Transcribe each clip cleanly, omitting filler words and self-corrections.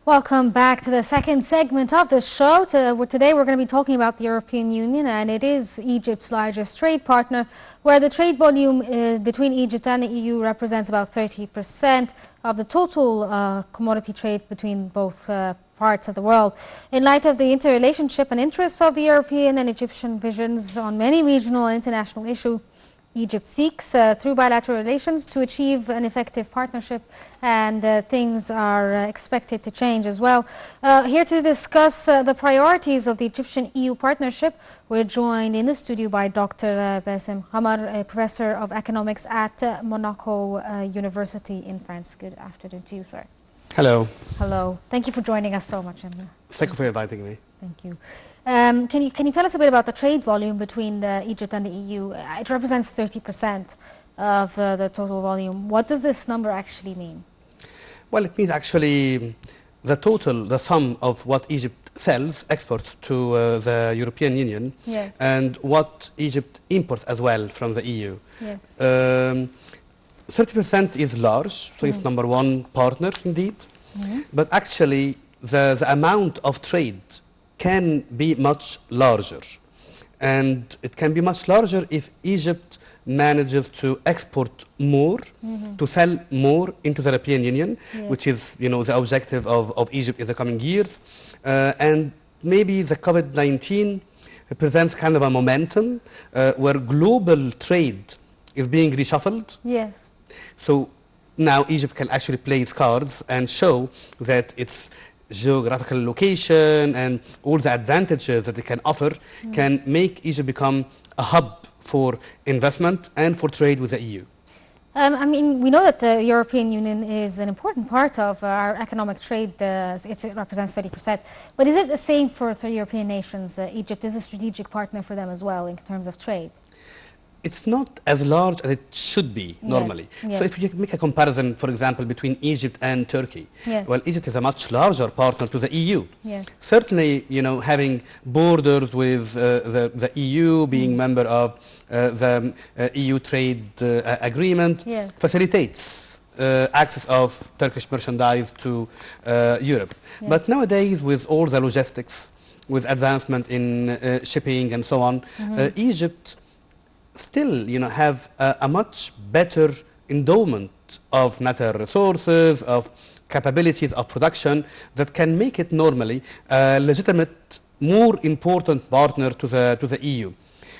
Welcome back to the second segment of the show. Today we're going to be talking about the European Union, and it is Egypt's largest trade partner, where the trade volume between Egypt and the EU represents about 30% of the total commodity trade between both parts of the world. In light of the interrelationship and interests of the European and Egyptian visions on many regional and international issues, Egypt seeks, through bilateral relations, to achieve an effective partnership, and things are expected to change as well. Here to discuss the priorities of the Egyptian-EU partnership, we're joined in the studio by Dr. Bاسم, a professor of economics at Monaco University in France. Good afternoon to you, sir. Hello. Hello. Thank you for joining us so much. Thank you for inviting me. Thank you. Can you tell us a bit about the trade volume between Egypt and the EU? It represents 30% of the total volume. What does this number actually mean? Well, it means actually the sum of what Egypt sells, exports to the European Union, yes, and what Egypt imports as well from the EU. Yes. 30% is large, so it's number one partner indeed, but actually the amount of trade can be much larger, and it can be much larger if Egypt manages to export more, to sell more into the European Union, yes, which is, the objective of Egypt in the coming years. And maybe the COVID-19 presents kind of a momentum where global trade is being reshuffled. Yes. So now Egypt can actually play its cards and show that its geographical location and all the advantages that it can offer can make Egypt become a hub for investment and for trade with the EU. I mean, we know that the European Union is an important part of our economic trade. It represents 30%. But is it the same for European nations? Egypt is a strategic partner for them as well in terms of trade. It's not as large as it should be normally. Yes. So if you make a comparison, for example, between Egypt and Turkey, yes, well, Egypt is a much larger partner to the EU. Yes. Certainly, having borders with the EU, being member of the EU trade agreement, yes, facilitates access of Turkish merchandise to Europe. Yes. But nowadays, with all the logistics, with advancement in shipping and so on, Egypt still, have a much better endowment of natural resources, of capabilities of production that can make it normally a legitimate, more important partner to the EU.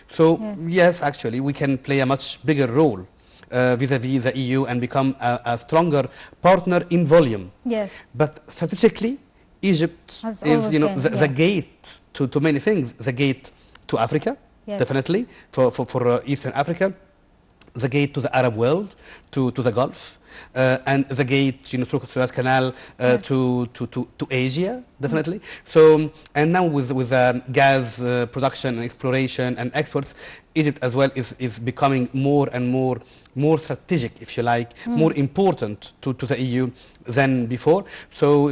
So yes, actually, we can play a much bigger role vis-a-vis the EU and become a stronger partner in volume. Yes. But strategically, Egypt is, the gate to many things. The gate to Africa. Yes. Definitely, for Eastern Africa, the gate to the Arab world, to the Gulf, and the gate, through the Suez Canal to Asia, definitely. So, and now with gas production and exploration and exports, Egypt as well is becoming more and more strategic, if you like, more important to the EU than before. So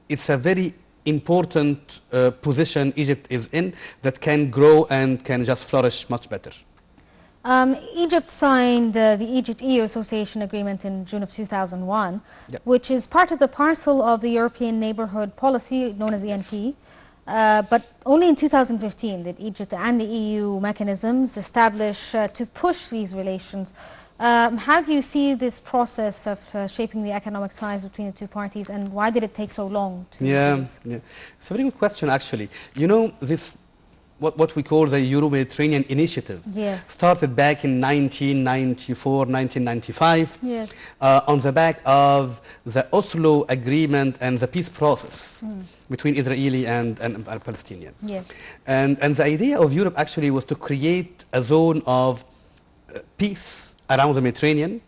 it's a very important position Egypt is in that can grow and can just flourish much better. Egypt signed the Egypt-EU Association Agreement in June of 2001, yep, which is part of the parcel of the European Neighbourhood Policy, known as ENP. But only in 2015 did Egypt and the EU mechanisms establish to push these relations. How do you see this process of shaping the economic ties between the two parties, and why did it take so long to do this? It's a very good question, actually. This, what we call the Euro-Mediterranean Initiative, yes, started back in 1994, 1995, yes, on the back of the Oslo Agreement and the peace process between Israeli and Palestinian. yes, And the idea of Europe actually was to create a zone of peace around the Mediterranean,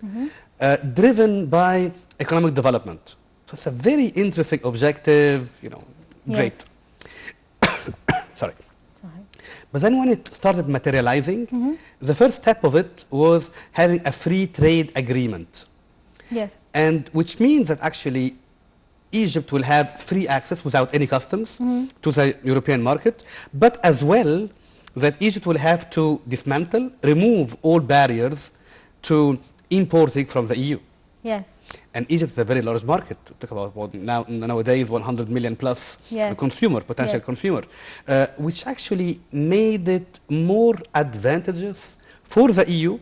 driven by economic development. So it's a very interesting objective, great. Sorry. But then when it started materializing, the first step of it was having a free trade agreement. yes, And which means that actually Egypt will have free access without any customs to the European market, but as well that Egypt will have to dismantle, remove all barriers to importing from the EU. yes. And Egypt is a very large market. Talk about nowadays 100 million plus consumer, potential consumer, which actually made it more advantageous for the EU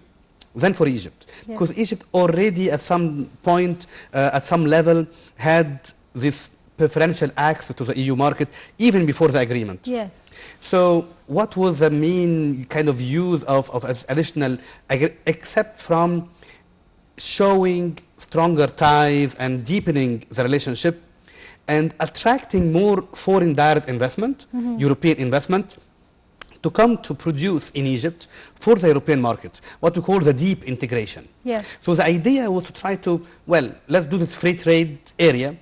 than for Egypt. Because Egypt already at some point, at some level, had this preferential access to the EU market even before the agreement. Yes. So what was the main kind of use of additional, except from showing stronger ties and deepening the relationship and attracting more foreign direct investment, European investment, to come to produce in Egypt for the European market, what we call the deep integration. Yes. So the idea was to try to, well, let's do this free trade area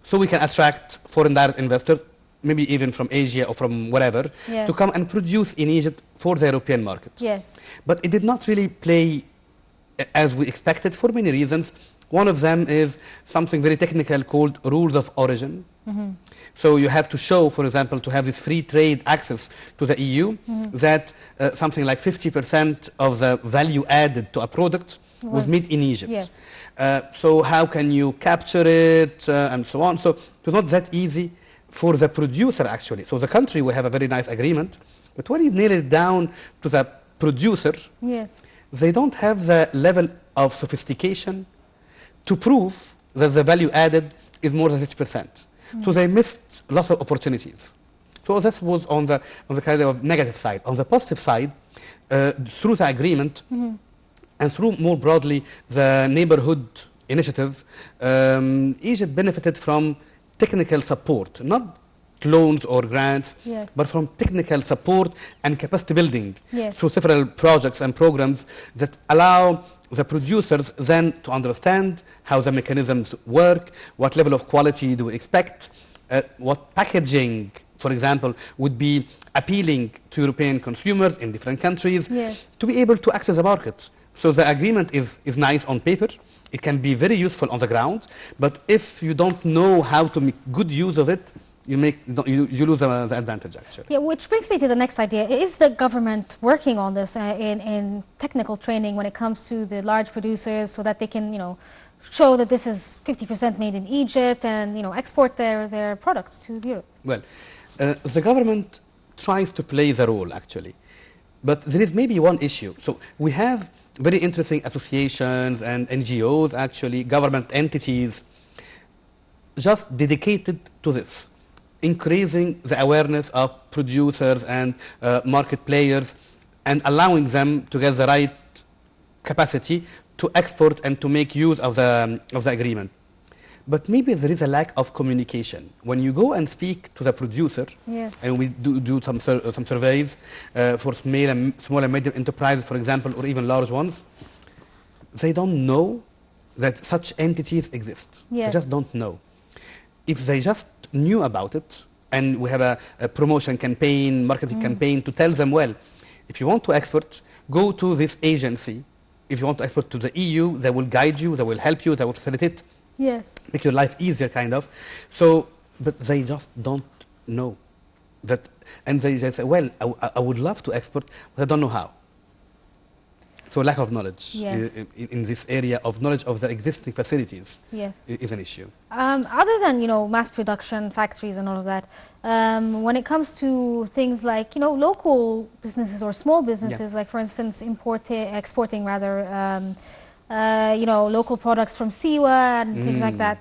so we can attract foreign direct investors, maybe even from Asia or from wherever, to come and produce in Egypt for the European market. Yes. But it did not really play as we expected for many reasons. One of them is something very technical called rules of origin. So you have to show, for example, to have this free trade access to the EU, that something like 50% of the value added to a product was made in Egypt. Yes. So how can you capture it and so on? So it was not that easy for the producer actually. So the country will have a very nice agreement, but when you nail it down to the producer, they don't have the level of sophistication to prove that the value added is more than 50%. So they missed lots of opportunities. So this was on the kind of negative side. On the positive side, through the agreement and through more broadly the neighborhood initiative, Egypt benefited from technical support, not loans or grants, but from technical support and capacity building through several projects and programs that allow the producers then to understand how the mechanisms work, what level of quality do we expect, what packaging, for example, would be appealing to European consumers in different countries to be able to access the market. So the agreement is nice on paper. It can be very useful on the ground, but if you don't know how to make good use of it, you lose the advantage, actually. Yeah, which brings me to the next idea. Is the government working on this in technical training when it comes to the large producers so that they can, show that this is 50% made in Egypt and, export their products to Europe? Well, the government tries to play the role, actually. But there is maybe one issue. So we have very interesting associations and NGOs, actually, government entities, just dedicated to this, increasing the awareness of producers and market players and allowing them to get the right capacity to export and to make use of the agreement. But maybe there is a lack of communication. When you go and speak to the producer, and we do some surveys for small and medium enterprises, for example, or even large ones, they don't know that such entities exist. They just don't know. If they just knew about it, and we have a promotion campaign, marketing campaign to tell them, well, if you want to export, go to this agency. If you want to export to the EU, they will guide you, they will help you, they will facilitate, make your life easier, kind of. So, but they just don't know that, and they say, well, I would love to export, but I don't know how. So lack of knowledge in this area of knowledge of the existing facilities is an issue. Other than, mass production, factories and all of that, when it comes to things like, local businesses or small businesses, like for instance, exporting local products from Siwa and things like that,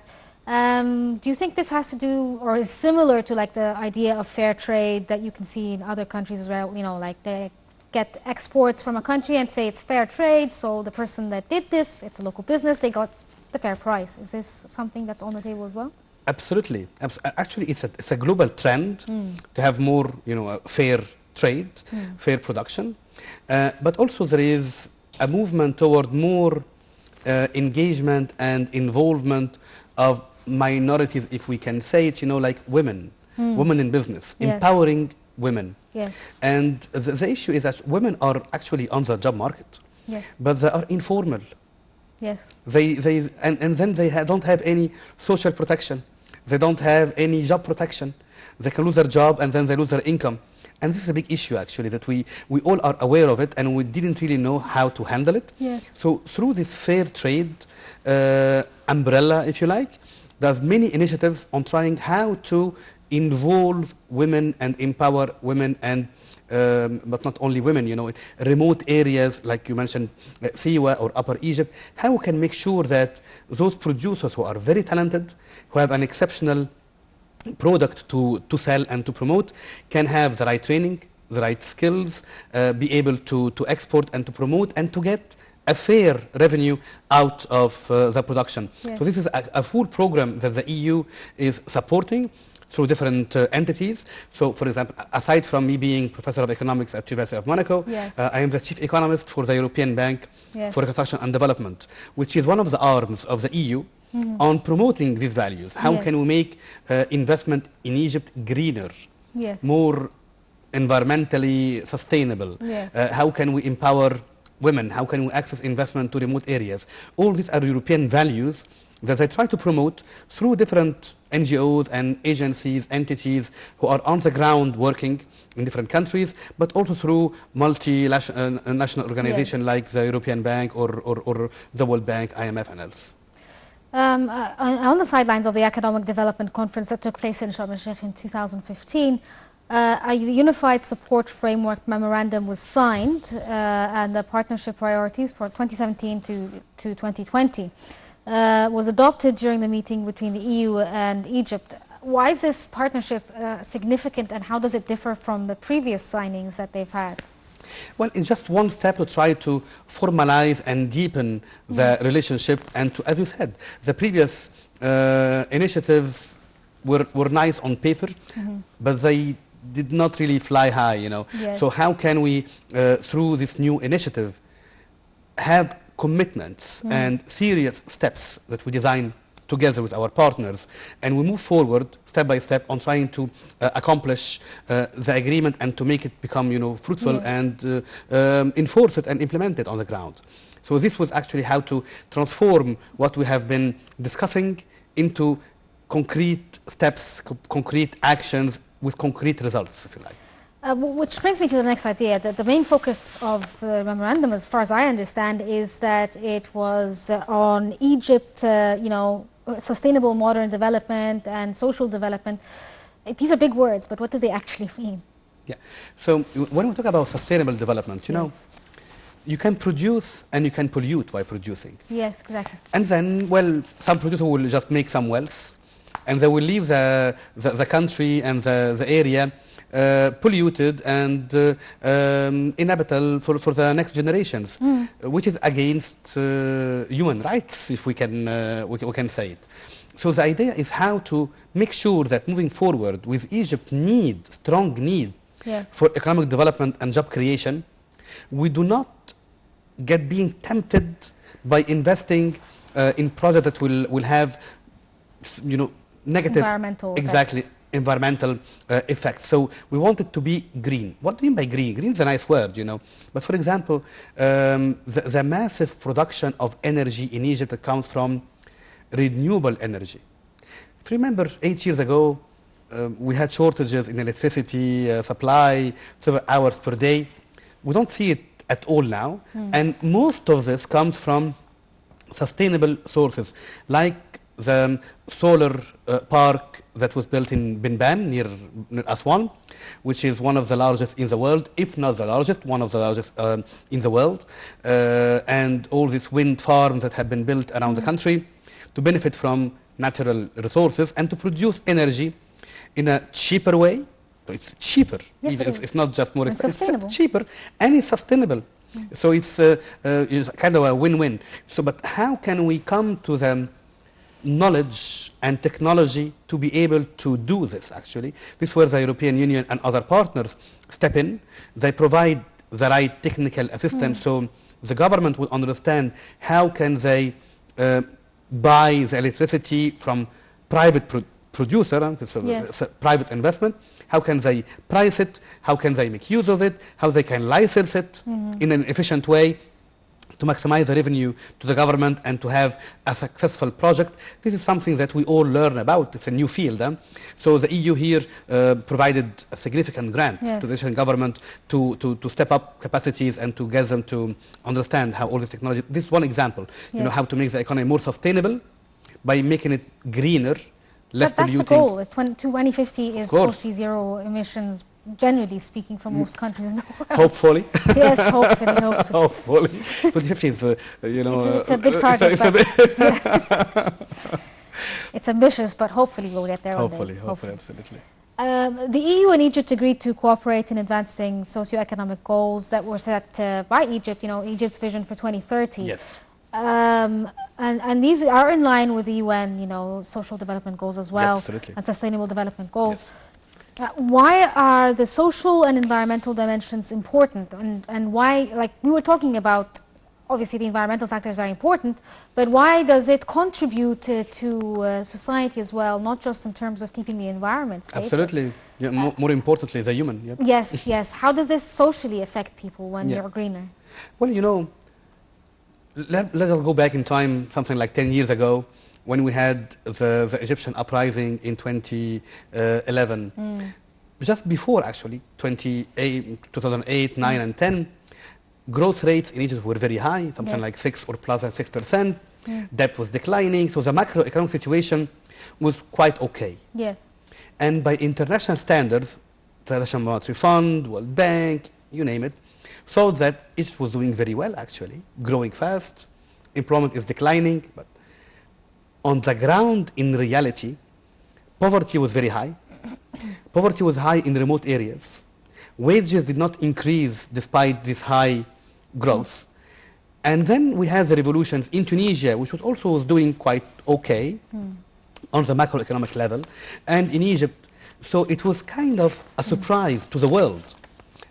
do you think this has to do or is similar to like the idea of fair trade that you can see in other countries as well, like they get exports from a country and say it's fair trade, so the person that did this, it's a local business, they got the fair price. Is this something that's on the table as well? Absolutely. Actually, it's a global trend to have more, fair trade, fair production. But also there is a movement toward more engagement and involvement of minorities, if we can say it, like women in business, empowering women. And the issue is that women are actually on the job market, but they are informal. And then they don't have any social protection. They don't have any job protection. They can lose their job and then they lose their income. And this is a big issue, actually, that we all are aware of it and we didn't really know how to handle it. So through this fair trade, umbrella, if you like, there's many initiatives on trying how to involve women and empower women, and but not only women, you know, remote areas like you mentioned, Siwa or Upper Egypt. How we can make sure that those producers who are very talented, who have an exceptional product to sell and to promote, can have the right training, the right skills, be able to export and to promote and to get a fair revenue out of the production. Yes. So this is a full program that the EU is supporting through different entities. So, for example, aside from me being Professor of Economics at University of Monaco, Yes. I am the Chief Economist for the European Bank Yes. for Reconstruction and Development, which is one of the arms of the EU on promoting these values. How Yes. can we make investment in Egypt greener, Yes. more environmentally sustainable? Yes. How can we empower women? How can we access investment to remote areas? All these are European values that I try to promote through different NGOs and agencies, entities who are on the ground working in different countries, but also through multinational organizations like the European Bank or the World Bank, IMF and else. On the sidelines of the Economic Development Conference that took place in Sharm el-Sheikh in 2015, a unified support framework memorandum was signed and the partnership priorities for 2017 to 2020 was adopted during the meeting between the EU and Egypt. Why is this partnership significant, and how does it differ from the previous signings that they've had? Well, it's just one step to try to formalize and deepen the relationship, and to, as you said, the previous initiatives were nice on paper, but they did not really fly high, you know. Yes. So how can we, through this new initiative, have commitments and serious steps that we design together with our partners, and we move forward step by step on trying to accomplish the agreement and to make it become, you know, fruitful and enforce it and implement it on the ground. So this was actually how to transform what we have been discussing into concrete steps, concrete actions with concrete results, if you like. Which brings me to the next idea, that the main focus of the memorandum, as far as I understand, is that it was on Egypt, you know, sustainable modern development and social development. These are big words, but what do they actually mean? Yeah. So when we talk about sustainable development, you know, you can produce and you can pollute by producing. Yes, exactly. And then, well, some producer will just make some wealth, and they will leave the country and the area polluted and inhabitable for the next generations, which is against human rights, if we can say it. So the idea is how to make sure that moving forward with Egypt strong need for economic development and job creation, we do not get being tempted by investing in projects that will have, you know, negative environmental environmental effects. So we want it to be green. What do you mean by green? Green is a nice word, you know. But for example, the massive production of energy in Egypt that comes from renewable energy. If you remember, 8 years ago, we had shortages in electricity supply, several hours per day. We don't see it at all now. And most of this comes from sustainable sources, like the solar park that was built in Binban near Aswan, which is one of the largest in the world, if not the largest, one of the largest in the world, and all these wind farms that have been built around the country to benefit from natural resources and to produce energy in a cheaper way. So it's cheaper. Yes, even it is. It's not just more expensive, it's it's cheaper and it's sustainable. So it's kind of a win-win. So, but how can we come to the knowledge and technology to be able to do this, actually? This is where the European Union and other partners step in. They provide the right technical assistance, so the government will understand how can they buy the electricity from private producer, it's a private investment. How can they price it? How can they make use of it? How they can license it in an efficient way to maximize the revenue to the government and to have a successful project. This is something that we all learn about. It's a new field. So the EU here provided a significant grant to the Egyptian government to step up capacities and to get them to understand how all this technology, this is one example, you know, how to make the economy more sustainable by making it greener, less But that's polluting. the goal. 2050 is supposed to be zero emissions, generally speaking, for most countries in the world. Hopefully. Yes, hopefully, hopefully. Hopefully. 2050 is, you know... It's a big target. It's ambitious, but hopefully we'll get there Hopefully, one day. hopefully, absolutely. The EU and Egypt agreed to cooperate in advancing socio-economic goals that were set by Egypt, you know, Egypt's vision for 2030. Yes. And these are in line with the UN, you know, social development goals as well, absolutely. and sustainable development goals. Yes. Why are the social and environmental dimensions important, and why, like we were talking about, obviously the environmental factor is very important, but why does it contribute to society as well, not just in terms of keeping the environment safe? Absolutely. Yeah, more importantly, the human. Yep. Yes, yes. How does this socially affect people when you're greener? Well, you know, let us go back in time, something like 10 years ago, when we had the Egyptian uprising in 2011. Just before, actually, 2008, 9, and 10, growth rates in Egypt were very high, something like 6 or plus 6%. Debt was declining, so the macroeconomic situation was quite okay. Yes. And by international standards, the International Monetary Fund, World Bank, you name it, thought that Egypt was doing very well, actually, growing fast, employment is declining, but on the ground, in reality, poverty was very high. Poverty was high in remote areas. Wages did not increase despite this high growth. And then we had the revolutions in Tunisia, which was also doing quite okay on the macroeconomic level, and in Egypt. So it was kind of a surprise to the world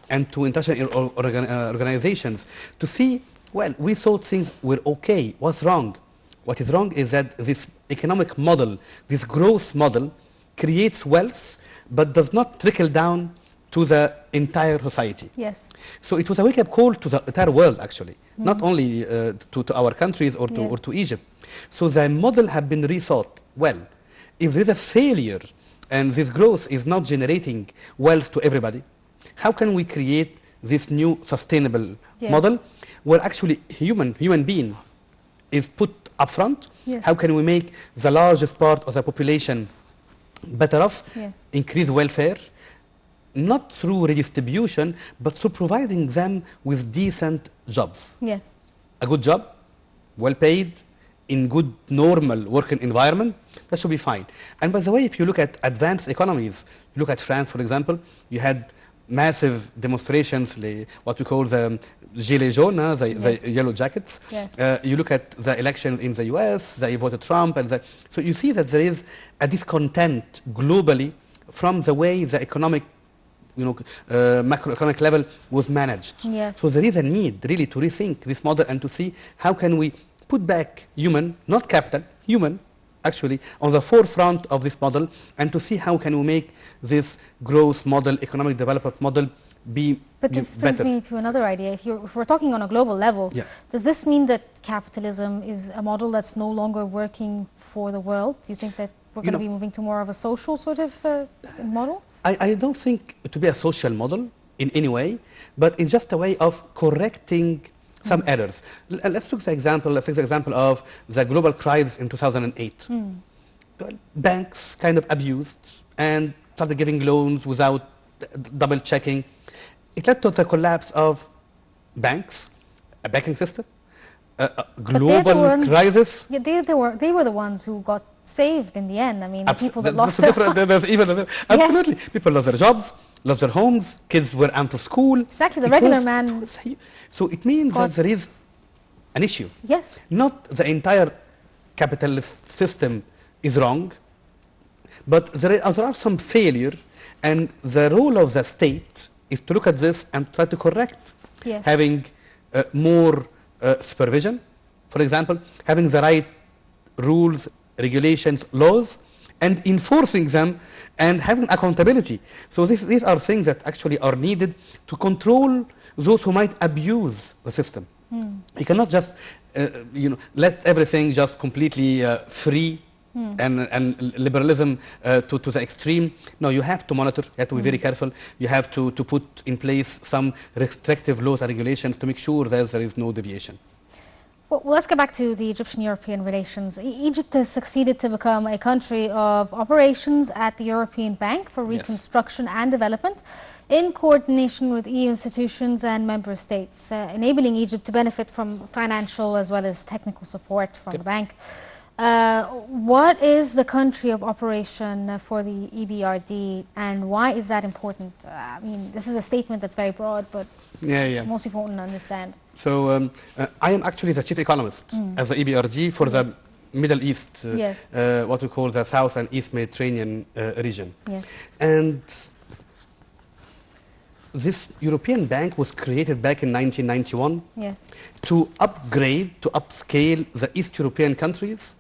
and to international organizations to see, well, we thought things were okay. What's wrong? What is wrong is that this economic model, this growth model, creates wealth, but does not trickle down to the entire society. Yes. So it was a wake-up call to the entire world, actually, not only to our countries or to Egypt. So the model had been rethought. Well, if there is a failure and this growth is not generating wealth to everybody, how can we create this new sustainable model where actually human being is put up front? Yes. How can we make the largest part of the population better off, increase welfare, not through redistribution, but through providing them with decent jobs. Yes. A good job, well paid, in good normal working environment, that should be fine. And by the way, if you look at advanced economies, you look at France, for example, you had massive demonstrations, what we call the gilets jaunes, the yellow jackets. Yes. You look at the elections in the US, they voted Trump, and so you see that there is a discontent globally from the way the economic, macroeconomic level was managed. Yes. So there is a need really to rethink this model and to see how can we put back human, not capital, human, actually, on the forefront of this model, and to see how can we make this growth model, economic development model, be But this brings me to another idea. If we're talking on a global level, does this mean that capitalism is a model that's no longer working for the world? Do you think that we're going to be moving to more of a social sort of model? I don't think it to be a social model in any way, but it's just a way of correcting some errors. Let's take the example of the global crisis in 2008. Banks kind of abused and started giving loans without double checking. It led to the collapse of banks, a banking system, a global crisis. Yeah, they were the ones who got saved in the end. I mean, the people that lost their jobs. Absolutely. People lost their jobs, lost their homes, kids were out of school. Exactly, the regular man. So it means that there is an issue. Yes. Not the entire capitalist system is wrong, but there are some failure, and the role of the state is to look at this and try to correct. Yes. Having more supervision, for example, having the right rules, regulations, laws, and enforcing them, and having accountability. So these are things that actually are needed to control those who might abuse the system. You cannot just let everything just completely free and liberalism to the extreme. No, you have to monitor, you have to be very careful. You have to put in place some restrictive laws and regulations to make sure that there is no deviation. Well, let's get back to the Egyptian-European relations. Egypt has succeeded to become a country of operations at the European Bank for Reconstruction and Development in coordination with EU institutions and member states, enabling Egypt to benefit from financial as well as technical support from the bank. What is the country of operation for the EBRD, and why is that important? I mean, this is a statement that's very broad, but most people won't understand. So I am actually the chief economist as the EBRD for the Middle East, what we call the South and East Mediterranean region. And this European Bank was created back in 1991 to upgrade, to upscale the East European countries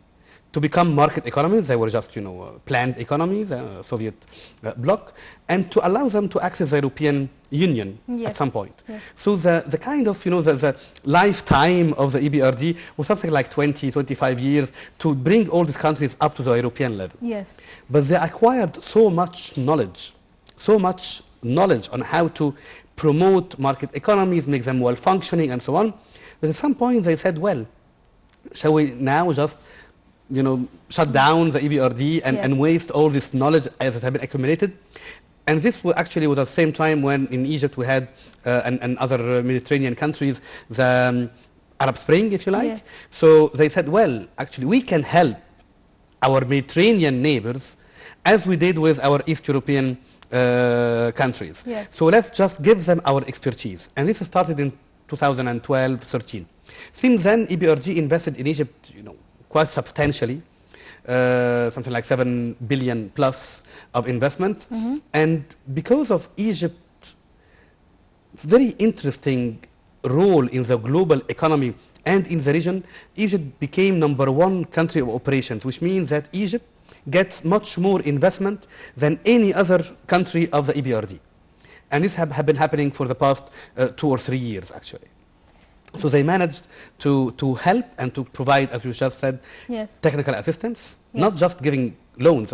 to become market economies. They were just, planned economies, Soviet bloc, and to allow them to access the European Union at some point. So the kind of, the lifetime of the EBRD was something like 20, 25 years to bring all these countries up to the European level. But they acquired so much knowledge on how to promote market economies, make them well functioning and so on. But at some point they said, well, shall we now just shut down the EBRD and waste all this knowledge as it had been accumulated? And this was actually at the same time when in Egypt we had and other Mediterranean countries the Arab Spring, if you like. So they said, well, actually we can help our Mediterranean neighbors as we did with our East European countries. So let's just give them our expertise. And this started in 2012-13. Since then, EBRD invested in Egypt, quite substantially, something like 7 billion plus of investment. And because of Egypt's very interesting role in the global economy and in the region, Egypt became #1 country of operations, which means that Egypt gets much more investment than any other country of the EBRD. And this have been happening for the past 2 or 3 years, actually. So they managed to help and to provide, as you just said, technical assistance, not just giving loans.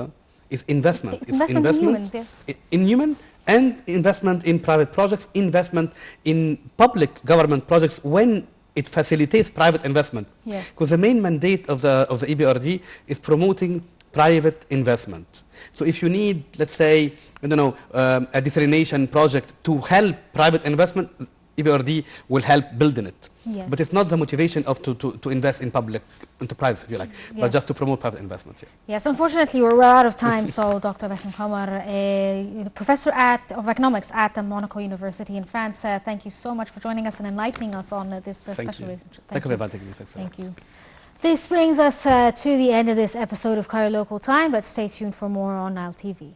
It's investment. It's investment in humans, in human and investment in private projects, investment in public government projects when it facilitates private investment. Because the main mandate of the EBRD is promoting private investment. So if you need, let's say, I don't know, a desalination project to help private investment, EBRD will help building it. But it's not the motivation of to invest in public enterprise, if you like, but just to promote private investment. Yes, unfortunately, we're out of time. So Dr. Bاسم Qamar, a professor of economics at Monaco University in France, thank you so much for joining us and enlightening us on this special relationship. Thank you for inviting me. Thank you. This brings us to the end of this episode of Cairo Local Time, but stay tuned for more on Nile TV.